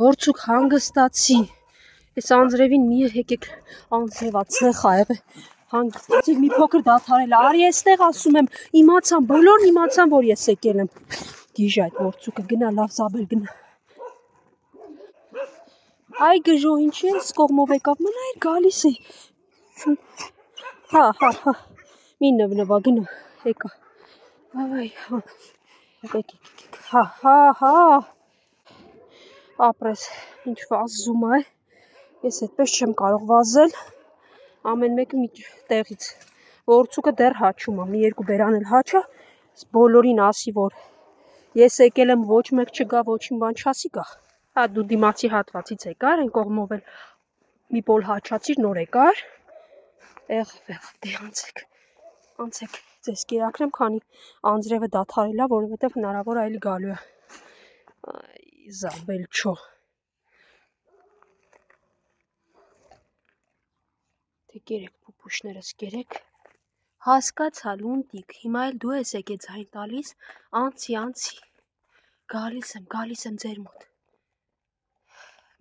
Որցուկ հանգստացի։ Այս անձրևին մի եկեք անձրևացնե խայղը հանգստացի մի փոքր դադարել։ Արի այստեղ ասում եմ, իմացան, բոլորն իմացան, որ ես եկել եմ։ Գիժ այդ որցուկը գնա լավ զաբել գնա։ Այ գժո ինչի ես կողմով եկավ, մնա էր գալիս է։ Հա, մի նվնվա գնա, եկա։ Այ, եկեք, հա, ապրես, ինչ վազում է, ես այդպես չեմ կարող վազել, ամեն մեկը մի տեղից, որցուկը դեռ հաչում է, մի երկու բերան էլ հաչա, բոլորին ասի, որ ես եկել եմ, ոչ մեկ չգա, ոչին բան չասի գա, հա դու դիմացի հատվածից եկար, են կողմով էլ մի պոլ հաչացիր, նոր եկար, եղավ, դե անցեք, ձեզ կերակրեմ, քանի անձրևը դադարել է, որովհետև հնարավոր այլ գալու է։ Այ զաբել չո։ Դե կերեք պուպուշներս կերեք։ Հասկացա լունտիկ, հիմա էլ դու ես եկե ձայն տալիս, անցի։ Գալիս եմ ձեր մոտ։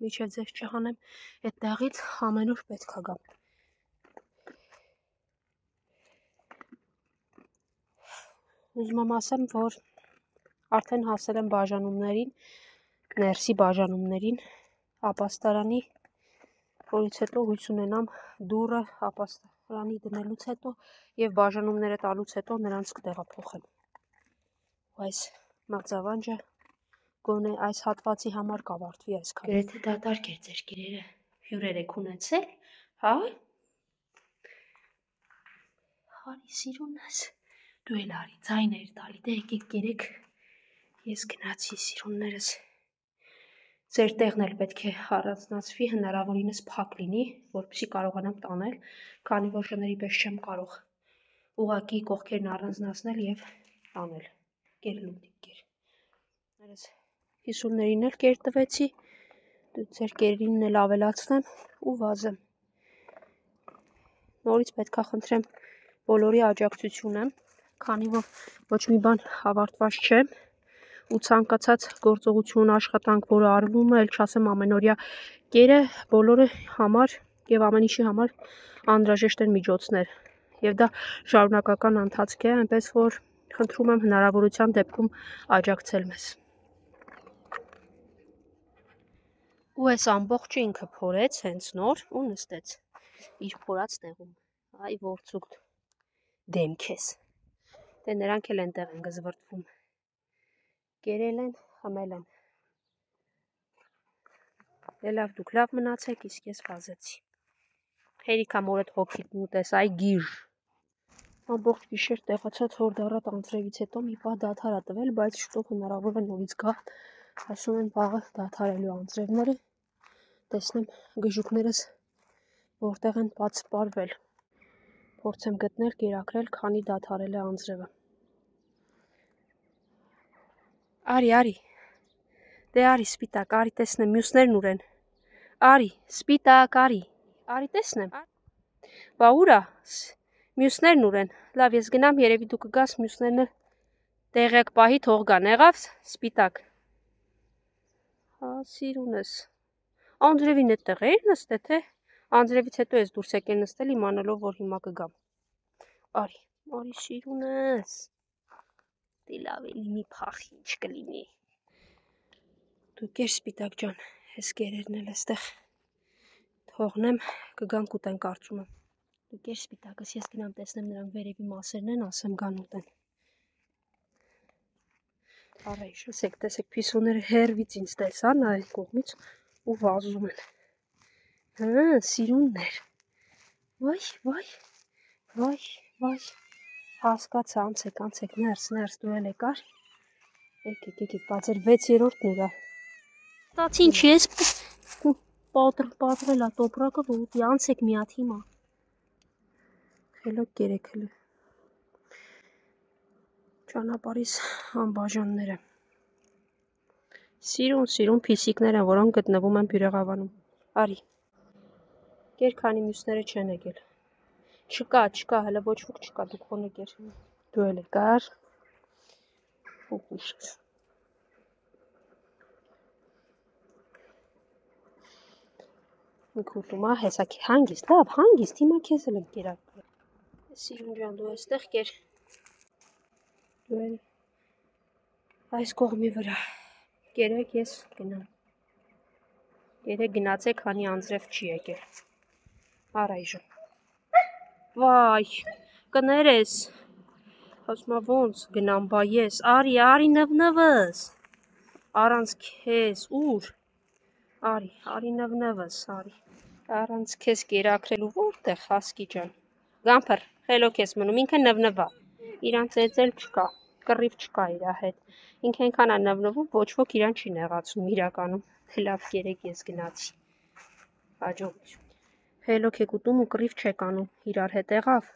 Միջև ձեզ չհանեմ, այդ տեղից ամեն օր պետք է գամ։ Ուզում եմ ասեմ, որ արդեն հասել եմ բաժանումներին, ներսի բաժանումներին, ապաստարանի, որից հետո հույս ունենամ դուռը ապաստարանի դնելուց հետո և բաժանումները տալուց հետո նրանց կտեղափոխեմ։ Ու այս մրցավանջը գոնե այս հատվածի համար կավարտվի այսքան։ Գրեթե դատարկ էր ձեր գիրերը, հյուրեր եք ունեցել, հա։ Հարի սիրունս, դու էլ արի, ձայներ տալի, դե եկեք կերեք, ես գնացի սիրուններս։ Ձեր տեղն էլ պետք է առանձնացվի, հնարավորինս փակ լինի, որպեսզի կարողանամ տանել, քանի որ շների պես չեմ կարող ուղղակի կողքերն առանձնացնել և տանել։ Կեր լուտիկ կեր։ Ներս հիսուններին էլ կեր տվեցի, ձեր կերինն էլ ավելացնեմ ու վազեմ։ Նորից պետք է խնդրեմ բոլորի աջակցությունը, քանի որ ոչ մի բան ավարտված չէ ու ցանկացած գործողություն, աշխատանք, որը արվում է, էլ չասեմ ամենօրյա կերը բոլորի համար եւ ամեն ինչի համար անհրաժեշտ են միջոցներ եւ դա շարունակական ընթացք է, այնպես որ խնդրում եմ հնարավորության դեպքում աջակցել մեզ։ Ու այս ամբողջը ինքը փորեց հենց նոր ու նստեց իր փորած տեղում։ Այ որցուկ դեմք ես։ Դե նրանք էլ այնտեղ են գզվրտվում։ Կերել են, խմել են։ Դե լավ, դուք լավ մնացեք, իսկ ես վազեցի։ Հերիքա մորդ հոգիդ մուտես, այ գիժ։ Ամբողջ գիշեր տեղացած հոր դառատ անձրևից հետո մի պահ դադար ա տվել, բայց շուտով հնարավոր է նորից գա։ Ասում են վաղը դադարելու անձրևները, տեսնեմ գժուկներս որտեղ են պատսպարվել։ Փորձեմ գտնել, կերակրել, քանի դադարել է անձրևը։ Արի, դե արի սպիտակ, արի տեսնեմ, մյուսներն ուր են։ Արի, սպիտակ, արի տեսնեմ։ Բա ուր ա, մյուսներն ուր են։ Լավ, ես գնամ, երևի դու կգաս, մյուսներն էլ տեղյակ պահի թող գան, եղավ, սպիտակ։ Հա, սիրունս։ Անձրևին էդտեղ էիր նստե, թե։ Անձրևից հետո ես դուրս եկել նստել, իմանալով, որ հիմա կգամ։ Արի սիրունս։ Դե լավ էլի մի փախի, ինչ կլինի։ Դու կեր սպիտակ ջան, ես կերերն էլ էստեղ թողնեմ, կգան կուտեն կարծում եմ։ Դու կեր սպիտակս, ես գնամ տեսնեմ նրանք վերևի մասերն են, ասեմ գան ուտեն։ Առայժմ ասեք, տեսեք, փիսոները հեռվից ինձ տեսան այն կողմից ու վազում են։ Հա, սիրուններ։ Վայ, հասկացա, անցեք, ներս, դու էլ եկար։ Եկեք, բա ձեր 6-րդն ուրա։ Ստացի ինչի ես պատրել ա տոպրակը, որ ուտի, անցեք մի հատ հիմա։ Խելոք կերեք հլը։ Ճանապարհիս անբաժանները։ Սիրուն փիսիկներ են, որոնք գտնվում են Բյուրեղավանում։ Արի։ Կեր քանի մյուսները չեն եկել։ Չկա, հələ ոչ ոք չկա, դուք ոնեք էր։ Դու էլ եկար։ Պուպուշս։ Ինքուտում հեսա հանգիստ, լավ, հանգիստ, հիմա քեզ էլ եմ կերակրել։ Սիրուն ջան, դու այստեղ կեր։ Դու էլ այս կողմի վրա։ Կերեք ես գնամ։ Երեք գնացեք, քանի անձրև չի եկել։ Առայժմ։ Վայ, կներես։ Ասում ոնց գնամ, բա ես, արի նվնվս։ Առանց քեզ, ուր։ Արի նվնվս, արի։ Առանց քեզ կերակրելու որտեղ, հասկի ջան։ Գամփր, խելոք ես մնում, ինքը նվնվա։ Իրան ծեծել չկա, կռիվ չկա իրա հետ։ Ինքը այնքան է նվնվում, ոչ ոք իրան չի նեղացնում իրականում։ Լավ, կերեք ես գնացի։ Հաջողություն։ Խելոք եք ուտում ու կռիվ չեք անում, իրար հետ եղավ։